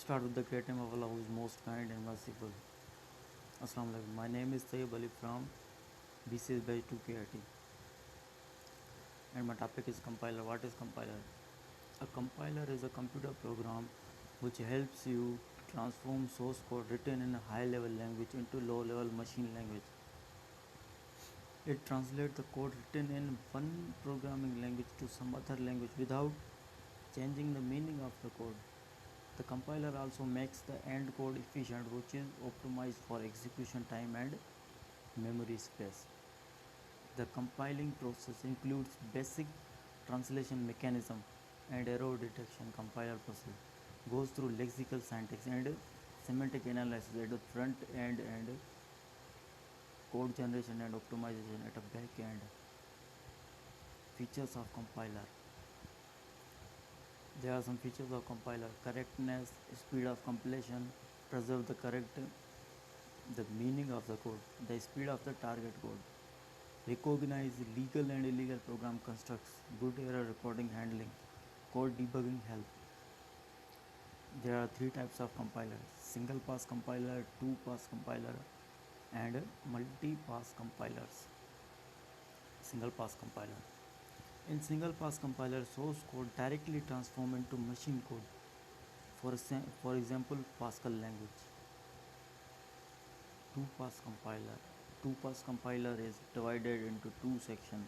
start with the great name of Allah who is most kind and merciful. Assalamu alaikum. My name is Tayyib Ali from BCS by 2KIT and my topic is compiler. What is compiler? A compiler is a computer program which helps you transform source code written in a high level language into low level machine language. It translates the code written in one programming language to some other language without changing the meaning of the code. The compiler also makes the end code efficient, which is optimized for execution time and memory space. The compiling process includes basic translation mechanism and error detection. Compiler process goes through lexical syntax and semantic analysis at the front end and code generation and optimization at the back end. Features of compiler. There are some features of compiler: correctness, speed of compilation, preserve the meaning of the code, the speed of the target code, recognize legal and illegal program constructs, good error recording handling, code debugging help. There are three types of compilers: single pass compiler, two pass compiler, and multi pass compilers. Single pass compiler. In single pass compiler, source code directly transform into machine code. For example, Pascal language. Two pass compiler. Two pass compiler is divided into two sections.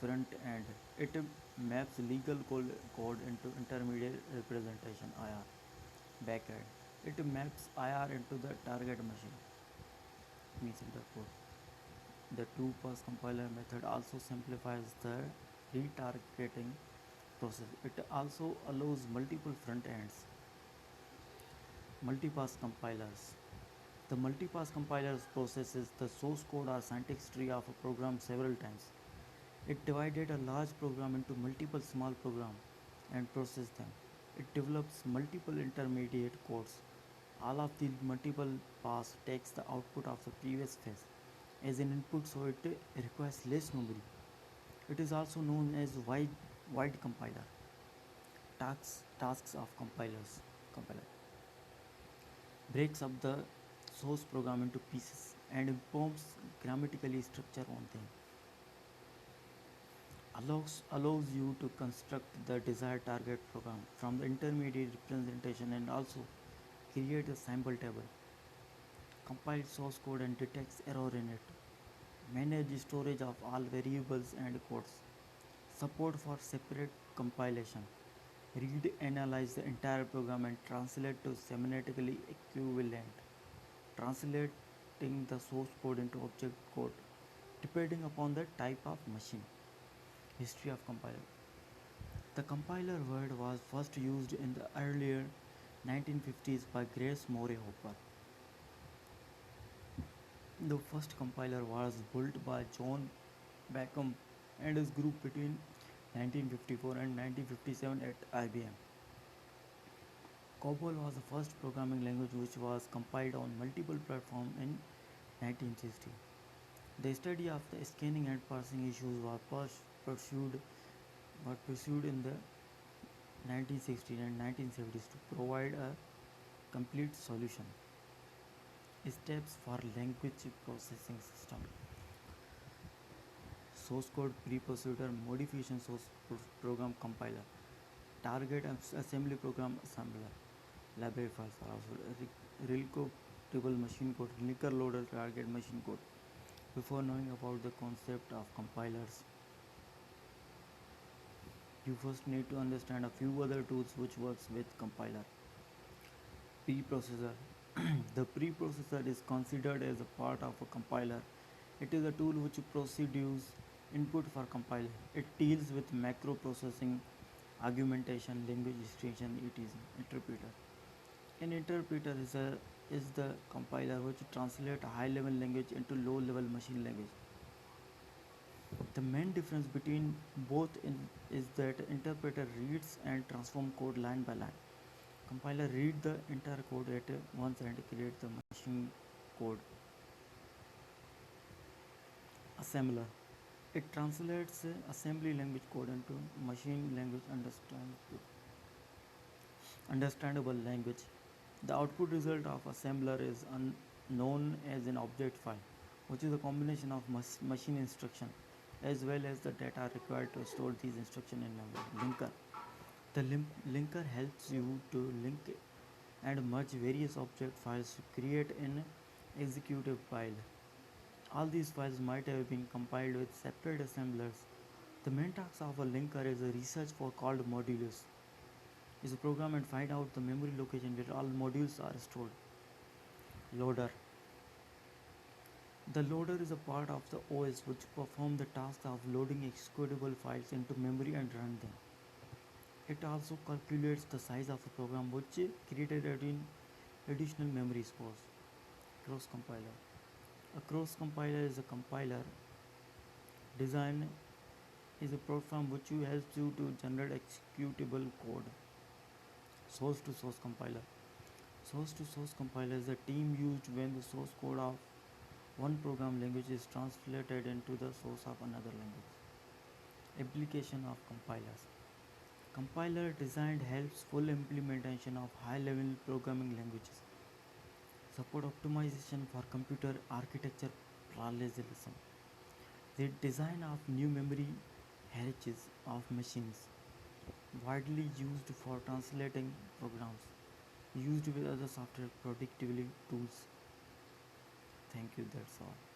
Front end, it maps legal code into intermediate representation IR. Back end, it maps IR into the target machine, means in the code. The two pass compiler method also simplifies the retargeting process. It also allows multiple front ends. Multipass compilers. The multipass compilers processes the source code or syntax tree of a program several times. It divided a large program into multiple small programs and process them. It develops multiple intermediate codes. All of the multiple pass takes the output of the previous phase as an input, so it requires less memory. It is also known as wide compiler. Tasks of compiler breaks up the source program into pieces and informs grammatically structure on them. Allows you to construct the desired target program from the intermediate representation and also create a sample table. Compile source code and detects error in it. Manage storage of all variables and codes. Support for separate compilation. Read, analyze the entire program and translate to semantically equivalent. Translating the source code into object code depending upon the type of machine. History of compiler. The compiler word was first used in the earlier 1950s by Grace Murray Hopper. The first compiler was built by John Bacon and his group between 1954 and 1957 at IBM. COBOL was the first programming language which was compiled on multiple platforms in 1960. The study of the scanning and parsing issues was pursued in the 1960s and 1970s to provide a complete solution. Steps for language processing system. Source code preprocessor modification source program compiler. Target assembly program assembler. Library files are also reloadable machine code, linker loader target machine code. Before knowing about the concept of compilers, you first need to understand a few other tools which works with compiler. Preprocessor. The preprocessor is considered as a part of a compiler. It is a tool which procedures input for compiling. It deals with macro processing, argumentation, language extension. It is interpreter. An interpreter is the compiler which translates high level language into low level machine language. The main difference between is that interpreter reads and transforms code line by line. Compiler reads the entire code at once and creates the machine code. Assembler. It translates assembly language code into machine language understandable. understandable language. The output result of assembler is known as an object file, which is a combination of machine instruction as well as the data required to store these instructions in memory. Linker. The linker helps you to link and merge various object files to create an executive file. All these files might have been compiled with separate assemblers. The main task of a linker is a research for called modulus. Is a program and find out the memory location where all modules are stored. Loader. The loader is a part of the OS which performs the task of loading executable files into memory and run them. It also calculates the size of a program which created additional memory space. Cross compiler. A cross compiler is a compiler design is a program which helps you to generate executable code. Source to source compiler. Source to source compiler is a team used when the source code of one program language is translated into the source of another language. Application of compilers. Compiler design helps full implementation of high level programming languages. Support optimization for computer architecture parallelism. The design of new memory hierarchies of machines, widely used for translating programs, used with other software productivity tools. Thank you, that's all.